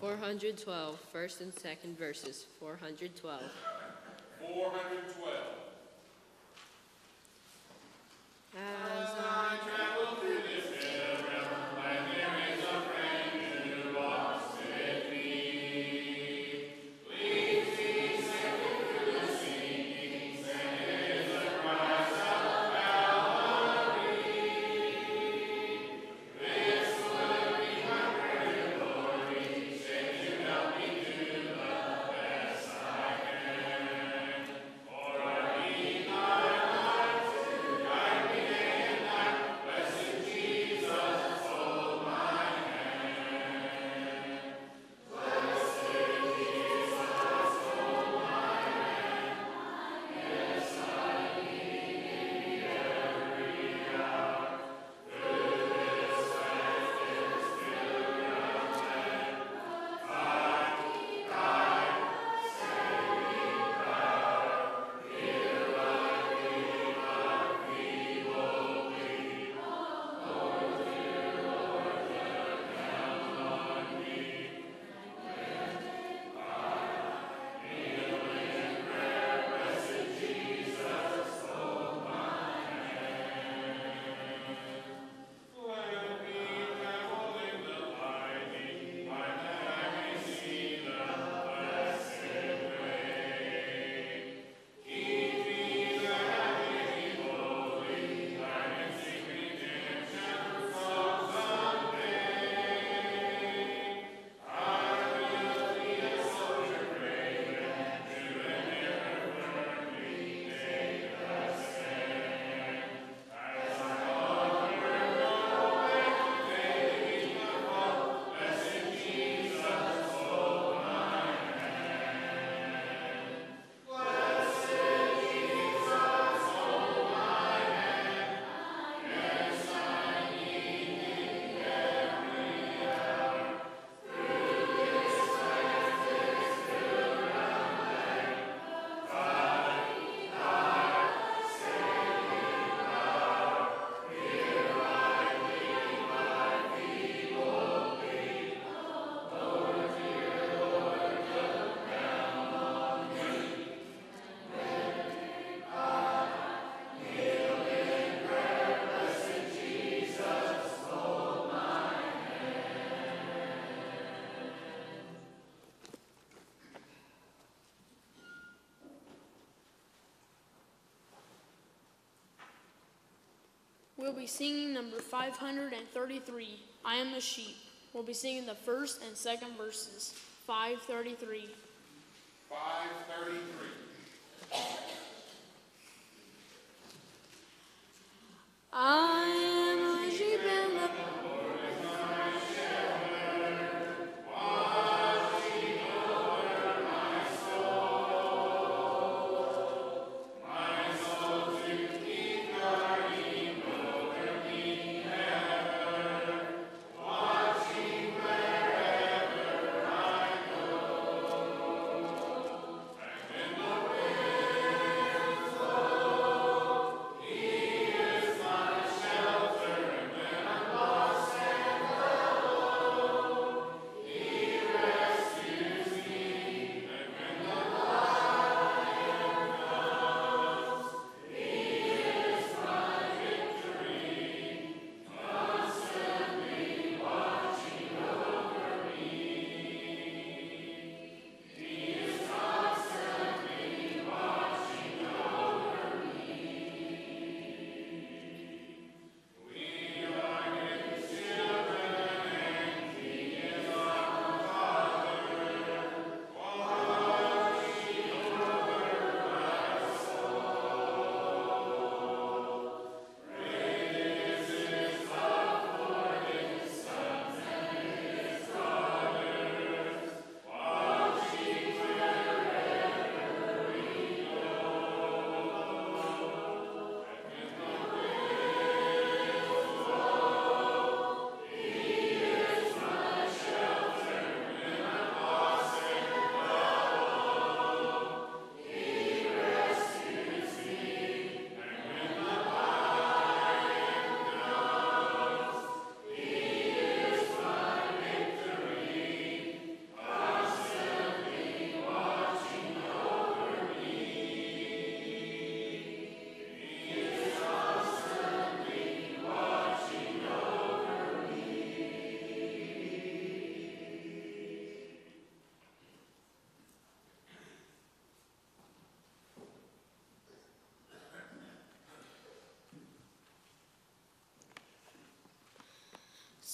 412, first and second verses. 412. 412. As I travel through this bitter realm, and there is a friend who walks with me. Leads me safely through the singing, and is the prize of Calvary. This would be my prayer, glory, save to help me do the best I can. For I need thy light to guide me day and night. Blessed Jesus, hold my hand. Blessed Jesus, hold my hand. Yes, I need thee every hour. Through this life is pilgrim land. Thy saving power, here I leave my feeble plea. Lord, dear Lord, look down on me. Kneel in prayer, blessed Jesus, hold my hand. Let me travel in the lightning, that I may see the blessed way. Keep me the heavenly holy, and sing redemption songs someday. I will be a soldier brave, true and ever firmly take a stand. As I onward go back to take the fall, blessed Jesus, hold my hand. Blessed Jesus, hold my hand. Yes, I need thee every hour. Through this life is pilgrim land. Thy saving power, here I leave my feeble plea. Lord, dear Lord, look down on me. Kneel in prayer, blessed Jesus, hold my hand. We'll be singing number 533, I Am the Sheep. We'll be singing the first and second verses. 533. 533. I am a sheep in the Lord is my shepherd, watching over my soul. My soul to keep guarding over me ever, watching wherever I go. And when the winds blow, He is my shelter.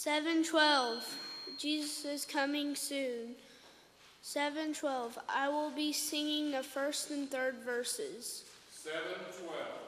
7:12. Jesus is coming soon. 7:12. I will be singing the first and third verses. 7:12.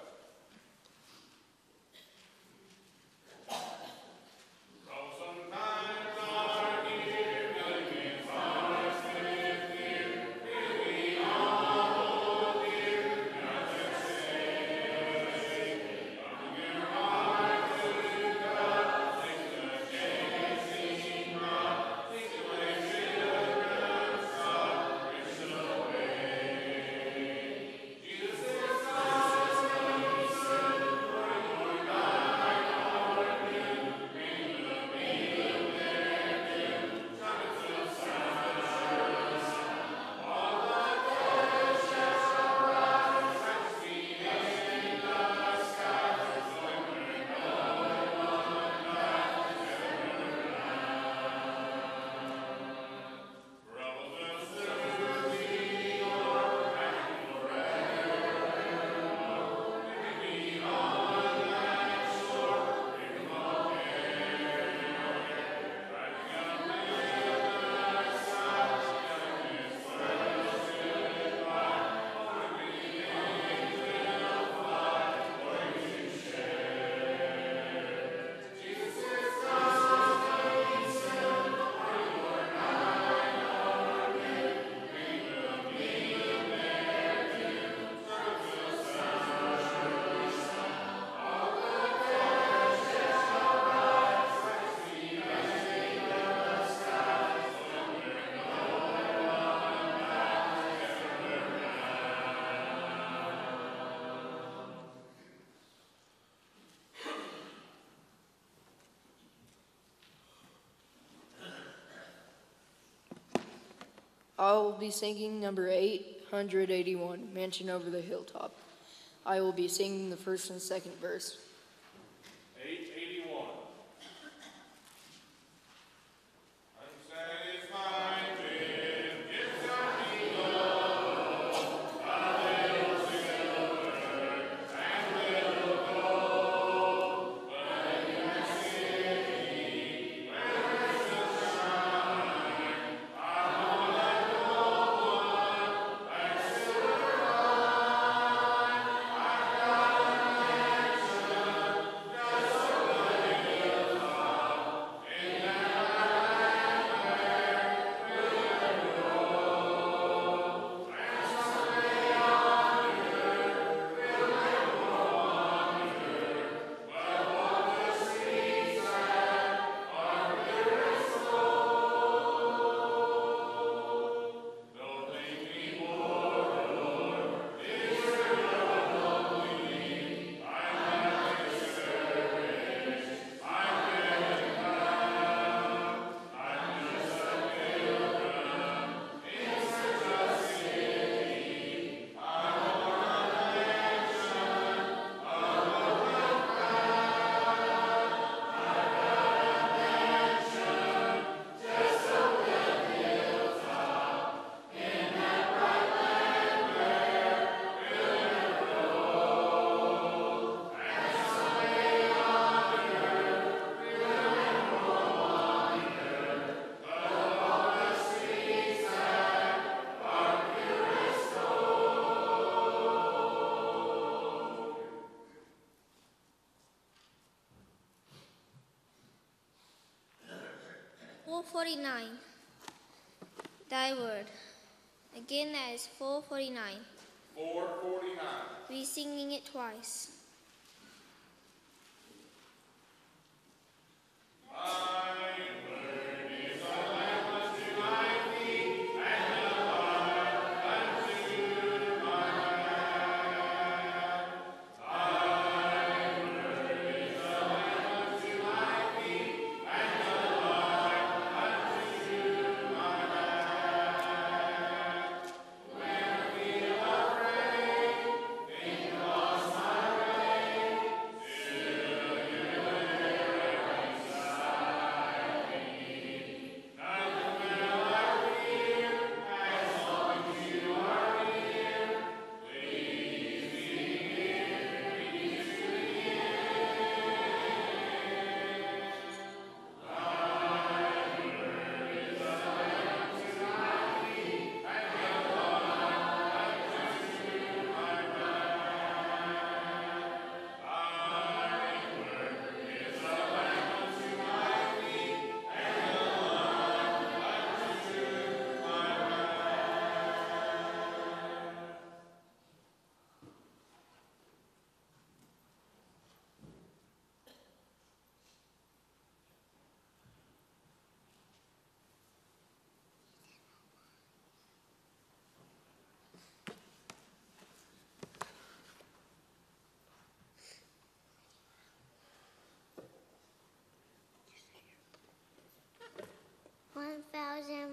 I will be singing number 881, Mansion Over the Hilltop. I will be singing the first and second verse. 881. Unsatisfied with gifts of evil, a little silver and little gold, but in the city where there's no shine, I know that no one like silver mine. I've got a mansion just over the hilltop, in that land where we'll never go. And someday yonder we'll never wander, but walk the streets that are clear as snow. Don't make me poor, Lord, deserve your lonely. I'm not discouraged, I'm feeling proud. I'm just a pilgrim in search of safety. I want a mansion above the cloud. I've got a mansion just over the hilltop, in that bright land where we'll never go. And someday yonder we'll never wander, but walk the streets that are pure as gold. 449. Thy word. Again, that is 449. 449. We're singing it twice. When I feel afraid, think lost my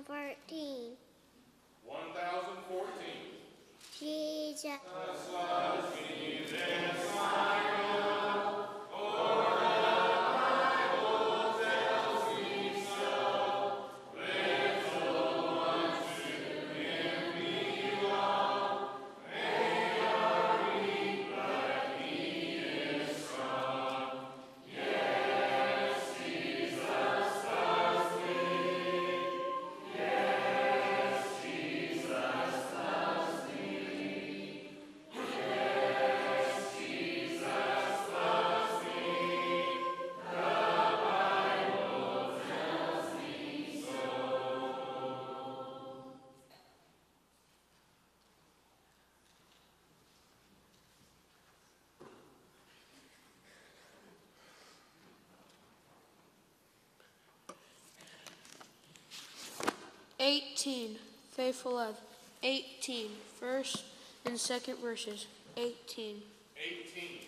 1013. 1014. Jesus. Faithful love. 18, first and second verses. 18. 18.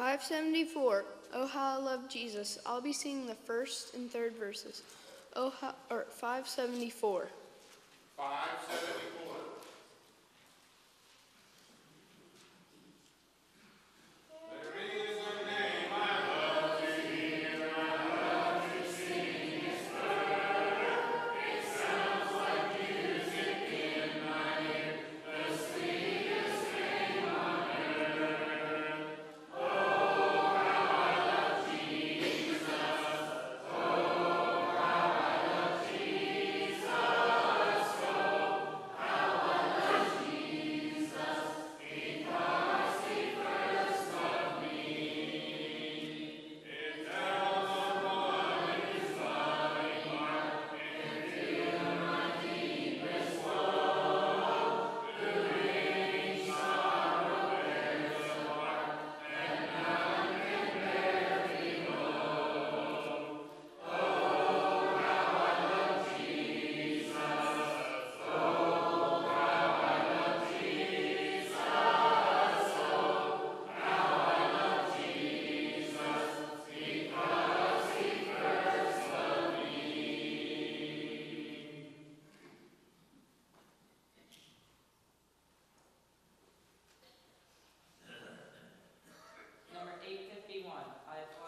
$574. Oh, how I love Jesus. I'll be singing the first and third verses. $574. 574. Jesus.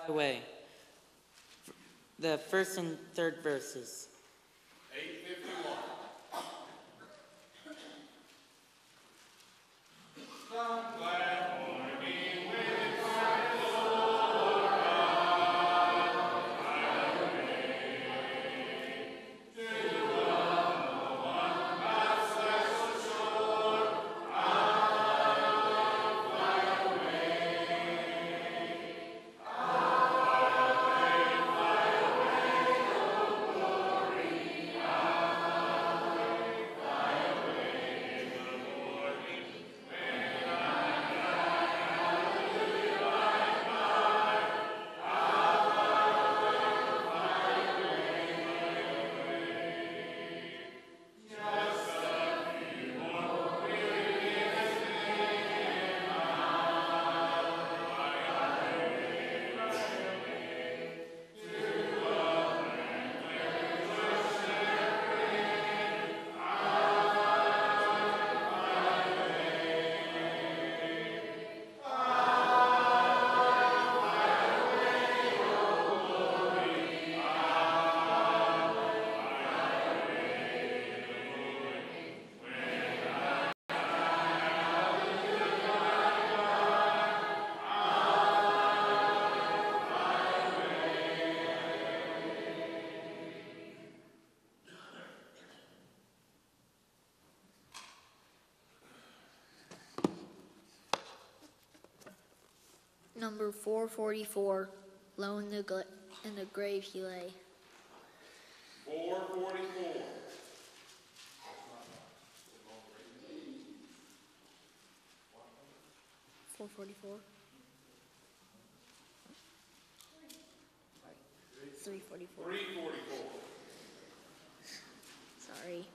away. The first and third verses. 851. Number 444, low in the grave he lay. 444. 444. 344. 344. Sorry.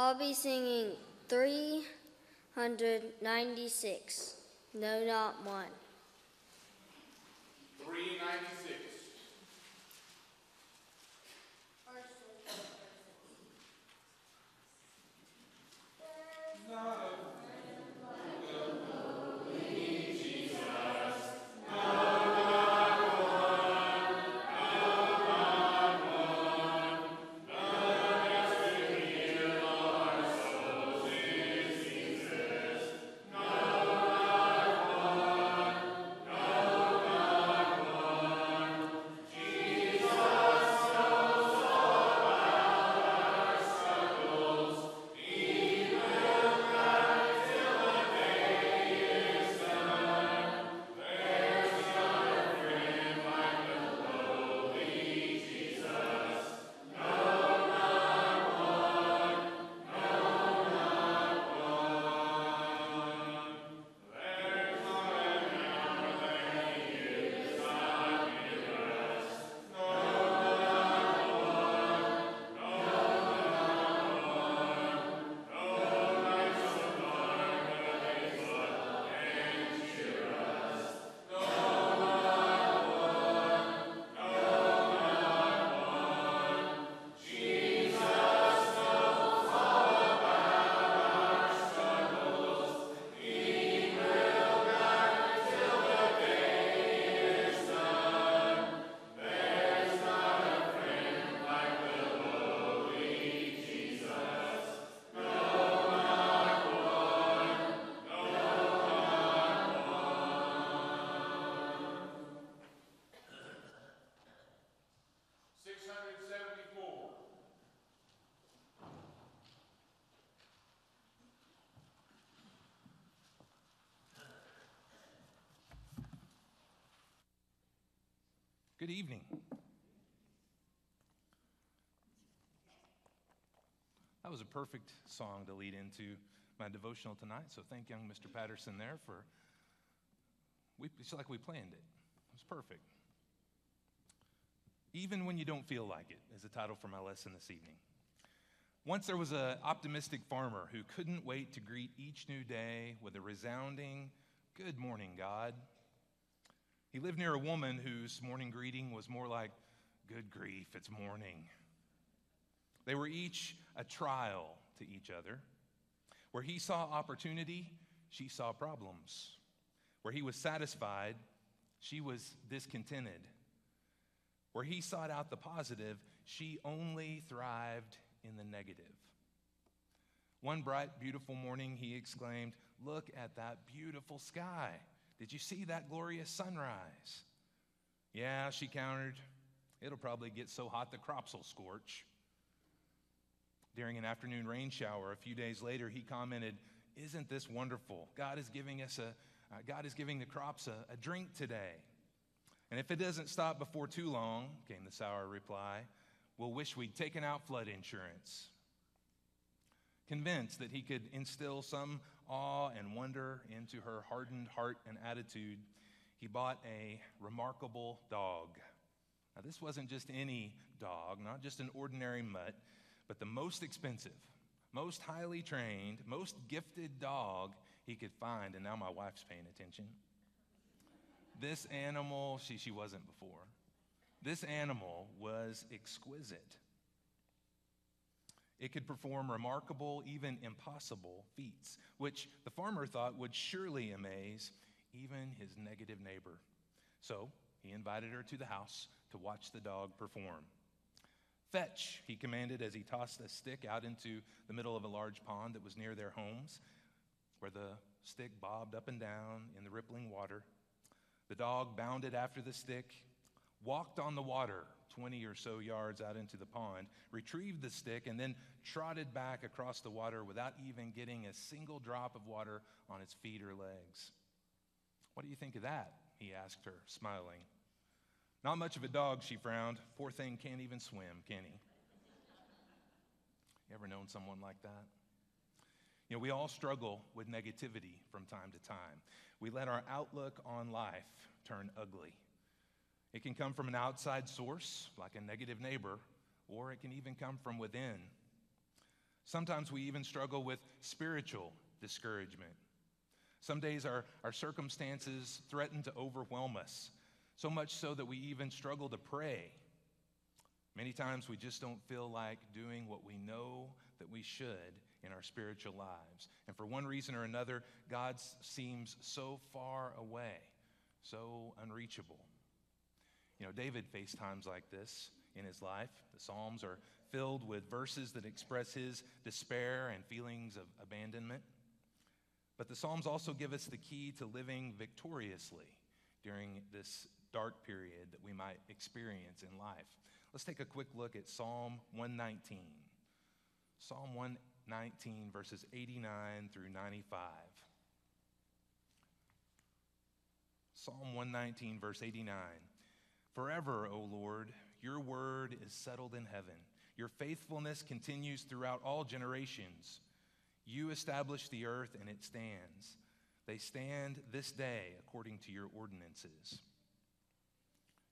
I'll be singing 396. No, not one. 396. Good evening. That was a perfect song to lead into my devotional tonight, so thank young Mr. Patterson there for, it's like we planned it. It was perfect. Even When You Don't Feel Like It is the title for my lesson this evening. Once there was an optimistic farmer who couldn't wait to greet each new day with a resounding, "Good morning, God." He lived near a woman whose morning greeting was more like, "Good grief, it's morning." They were each a trial to each other. Where he saw opportunity, she saw problems. Where he was satisfied, she was discontented. Where he sought out the positive, she only thrived in the negative. One bright, beautiful morning, he exclaimed, "Look at that beautiful sky. Did you see that glorious sunrise?" "Yeah," she countered. "It'll probably get so hot the crops will scorch." During an afternoon rain shower a few days later, he commented, "Isn't this wonderful? God is giving the crops a drink today. And if it doesn't stop before too long," came the sour reply, "we'll wish we'd taken out flood insurance." Convinced that he could instill some awe and wonder into her hardened heart and attitude, he bought a remarkable dog. Now, this wasn't just any dog, not just an ordinary mutt, but the most expensive, most highly trained, most gifted dog he could find. And now my wife's paying attention. This animal, she wasn't before. This animal was exquisite. It could perform remarkable, even impossible feats, which the farmer thought would surely amaze even his negative neighbor. So he invited her to the house to watch the dog perform. "Fetch," he commanded as he tossed a stick out into the middle of a large pond that was near their homes, where the stick bobbed up and down in the rippling water. The dog bounded after the stick, walked on the water 20 or so yards out into the pond, retrieved the stick, and then trotted back across the water without even getting a single drop of water on its feet or legs. "What do you think of that?" he asked her, smiling. "Not much of a dog," she frowned. "Poor thing can't even swim, can he?" You ever known someone like that? You know, we all struggle with negativity from time to time. We let our outlook on life turn ugly. It can come from an outside source, like a negative neighbor, or it can even come from within. Sometimes we even struggle with spiritual discouragement. Some days our circumstances threaten to overwhelm us, so much so that we even struggle to pray. Many times we just don't feel like doing what we know that we should in our spiritual lives. And for one reason or another, God seems so far away, so unreachable. You know, David faced times like this in his life. The Psalms are filled with verses that express his despair and feelings of abandonment. But the Psalms also give us the key to living victoriously during this dark period that we might experience in life. Let's take a quick look at Psalm 119. Psalm 119, verses 89 through 95. Psalm 119, verse 89. "Forever, O Lord, your word is settled in heaven. Your faithfulness continues throughout all generations. You establish the earth and it stands. They stand this day according to your ordinances."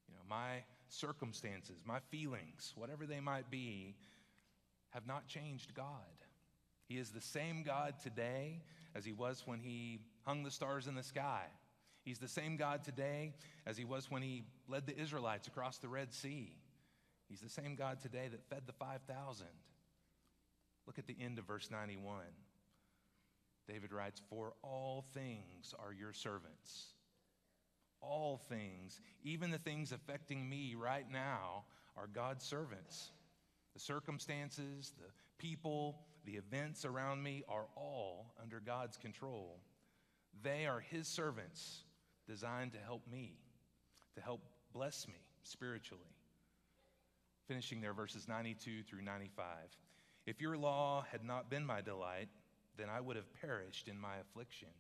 You know, my circumstances, my feelings, whatever they might be, have not changed God. He is the same God today as he was when he hung the stars in the sky. He's the same God today as he was when he led the Israelites across the Red Sea. He's the same God today that fed the 5,000. Look at the end of verse 91. David writes, "For all things are your servants." All things, even the things affecting me right now, are God's servants. The circumstances, the people, the events around me are all under God's control. They are his servants designed to help me, to help bless me spiritually. Finishing there, verses 92 through 95. "If your law had not been my delight, then I would have perished in my affliction.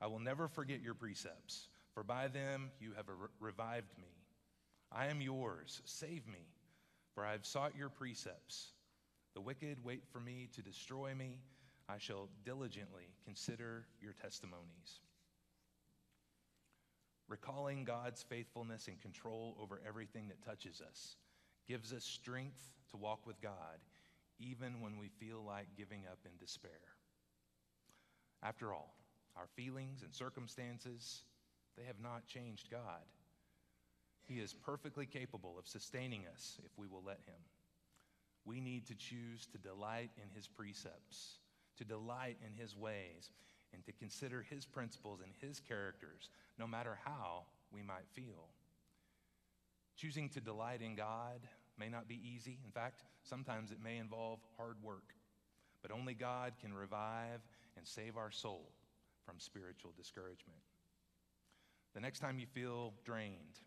I will never forget your precepts, for by them you have revived me. I am yours. Save me, for I have sought your precepts. The wicked wait for me to destroy me. I shall diligently consider your testimonies. Recalling God's faithfulness and control over everything that touches us gives us strength to walk with God, even when we feel like giving up in despair. After all, our feelings and circumstances, they have not changed God. He is perfectly capable of sustaining us if we will let him. We need to choose to delight in his precepts, to delight in his ways, and to consider his principles and his characters, no matter how we might feel. Choosing to delight in God may not be easy. In fact, sometimes it may involve hard work. But only God can revive and save our soul from spiritual discouragement. The next time you feel drained,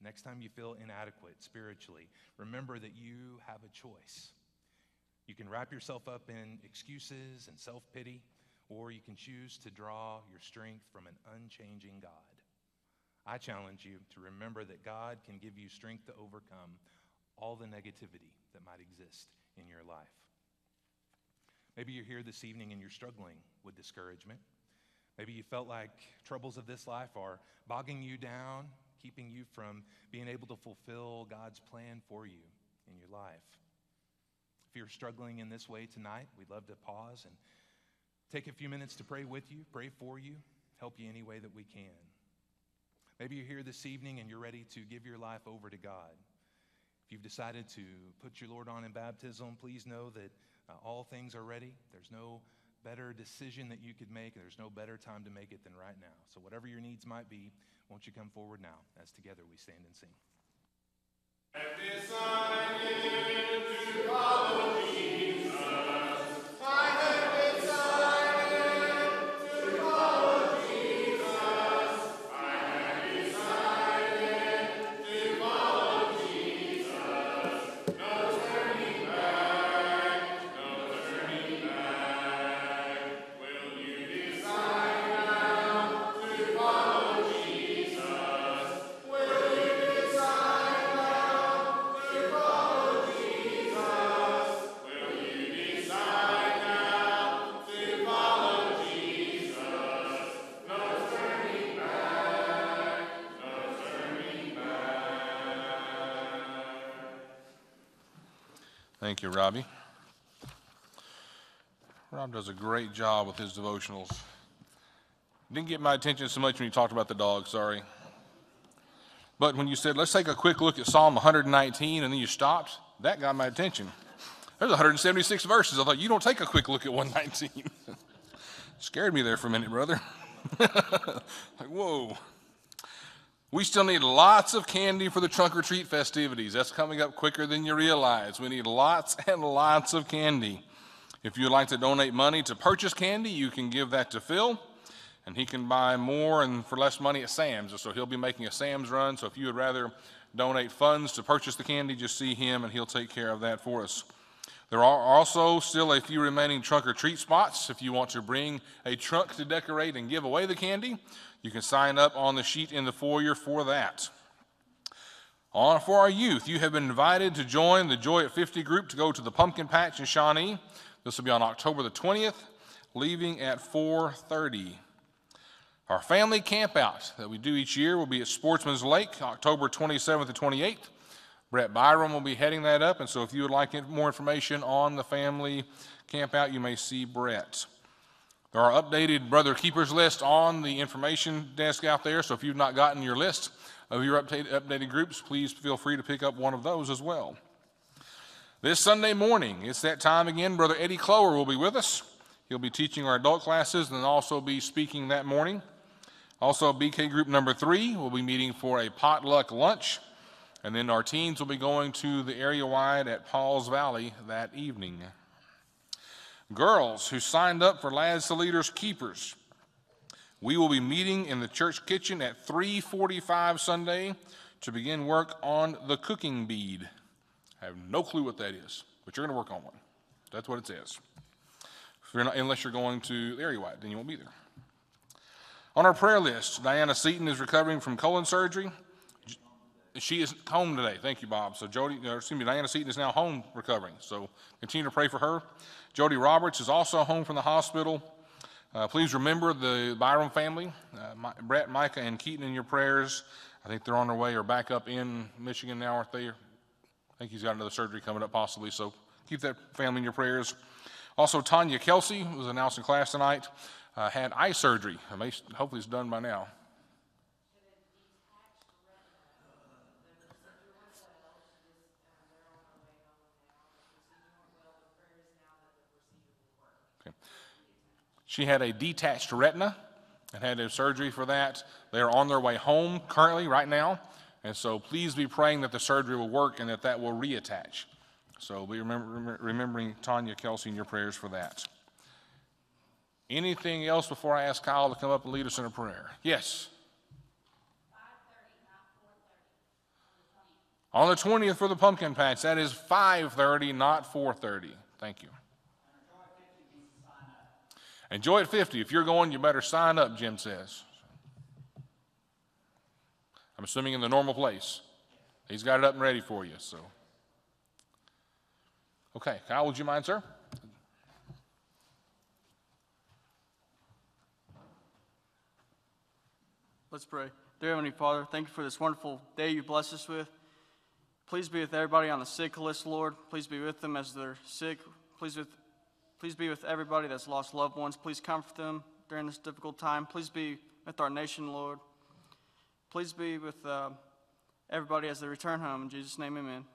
next time you feel inadequate spiritually, remember that you have a choice. You can wrap yourself up in excuses and self-pity, or you can choose to draw your strength from an unchanging God. I challenge you to remember that God can give you strength to overcome all the negativity that might exist in your life. Maybe you're here this evening and you're struggling with discouragement. Maybe you felt like troubles of this life are bogging you down, keeping you from being able to fulfill God's plan for you in your life. If you're struggling in this way tonight, we'd love to pause and take a few minutes to pray with you, pray for you, help you any way that we can. Maybe you're here this evening and you're ready to give your life over to God. If you've decided to put your Lord on in baptism, please know that all things are ready. There's no better decision that you could make. There's no better time to make it than right now. So whatever your needs might be, won't you come forward now as together we stand and sing. Thank you, Robbie. Rob does a great job with his devotionals. Didn't get my attention so much when you talked about the dog, sorry. But when you said, let's take a quick look at Psalm 119, and then you stopped, that got my attention. There's 176 verses. I thought, you don't take a quick look at 119. Scared me there for a minute, brother. Like, whoa. We still need lots of candy for the trunk or treat festivities. That's coming up quicker than you realize. We need lots and lots of candy. If you'd like to donate money to purchase candy, you can give that to Phil, and he can buy more and for less money at Sam's. So he'll be making a Sam's run. So if you would rather donate funds to purchase the candy, just see him and he'll take care of that for us. There are also still a few remaining trunk or treat spots. If you want to bring a trunk to decorate and give away the candy, you can sign up on the sheet in the foyer for that. For our youth, you have been invited to join the Joy at 50 group to go to the Pumpkin Patch in Shawnee. This will be on October the 20th, leaving at 4:30. Our family camp out that we do each year will be at Sportsman's Lake, October 27th and 28th. Brett Byram will be heading that up, and so if you would like more information on the family camp out, you may see Brett. There are updated Brother Keepers list on the information desk out there, so if you've not gotten your list of your updated groups, please feel free to pick up one of those as well. This Sunday morning, it's that time again. Brother Eddie Clower will be with us. He'll be teaching our adult classes and also be speaking that morning. Also, BK group number 3 will be meeting for a potluck lunch. And then our teens will be going to the area wide at Paul's Valley that evening. Girls who signed up for Lads to Leaders Keepers, we will be meeting in the church kitchen at 3:45 Sunday to begin work on the cooking bead. I have no clue what that is, but you're going to work on one. That's what it says. Unless you're going to the area wide, then you won't be there. On our prayer list, Diana Seaton is recovering from colon surgery. She is home today. Thank you, Bob. So Diana Seaton is now home recovering. So continue to pray for her. Jody Roberts is also home from the hospital. Please remember the Byram family, Brett, Micah, and Keaton in your prayers. I think they're on their way or back up in Michigan now, aren't they? I think he's got another surgery coming up possibly, so keep that family in your prayers. Also, Tanya Kelsey was announced in class tonight, had eye surgery. Hopefully it's done by now. She had a detached retina and had a surgery for that. They are on their way home currently, right now. And so please be praying that the surgery will work and that will reattach. So be remembering Tanya Kelsey in your prayers for that. Anything else before I ask Kyle to come up and lead us in a prayer? Yes. 5:30, not 4:30. On the 20th for the pumpkin patch. That is 5:30, not 4:30. Thank you. Enjoy at 50. If you're going, you better sign up, Jim says. I'm assuming in the normal place. He's got it up and ready for you, so. Okay, Kyle, would you mind, sir? Let's pray. Dear Heavenly Father, thank you for this wonderful day you blessed us with. Please be with everybody on the sick list, Lord. Please be with them as they're sick. Please be with everybody that's lost loved ones. Please comfort them during this difficult time. Please be with our nation, Lord. Please be with everybody as they return home. In Jesus' name, amen.